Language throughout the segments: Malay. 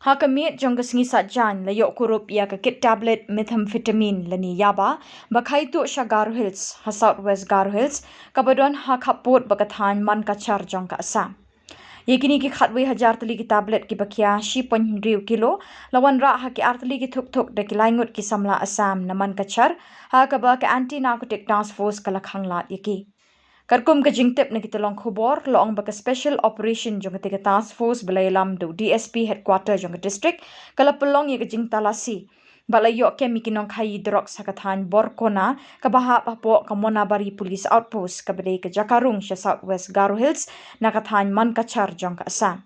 Hakamit jong kesengi sajan layok Kurup ya kekit tablet methamphetamine lani Yaba bakaitu Garo Hills ha Southwest Garo Hills kabadon ha khapot bakathan man kachar jong ka asa. Yekini ki khatwi hajar tali ki tablet ki bakia shi pon riu kilo lawan ra ha ki artali ki thuk de ki laingut ki Samla Assam naman kachar ha kaba ka anti narcotic task force kalakhang lat yeki. Karkum ka jingtip na kita long Khubor loong baka special operation jong ketika task force belayalam do DSP headquarter jong district kala pelong ye ka jing talasi balayok ke mikinong khai drok sakathan borkona kabaha papo kamona bari police outpost kabade ka Jakarung sa Southwest Garo Hills nakathan man kachar jong ka asa.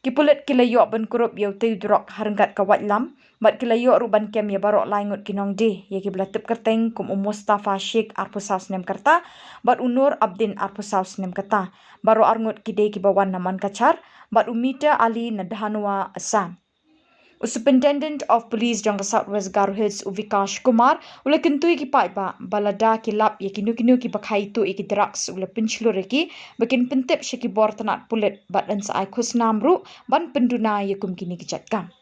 Kipulit kilayok ban Kurup yaw tayo drok harangkat kawatlam mat kilayok ruban kem ya barok laingut kinong di ya kiblatip kerteng kum Mustafa Sheikh arpusaus nem kerta bat unur abdin arpusaus nem kata baro arngut kide kibawan naman kacar bat umita ali nadhanwa asa. Superintendent of Police jong Southwest Garo Hills Uvikash Kumar ule kentui ki paiba balada kilap ya kinu ki bakai tu iki drugs ule penchlur ki bakin pentip syaki bor tanat pulit bat dan saai khus namru ban penduna ya kum kini kicatkan.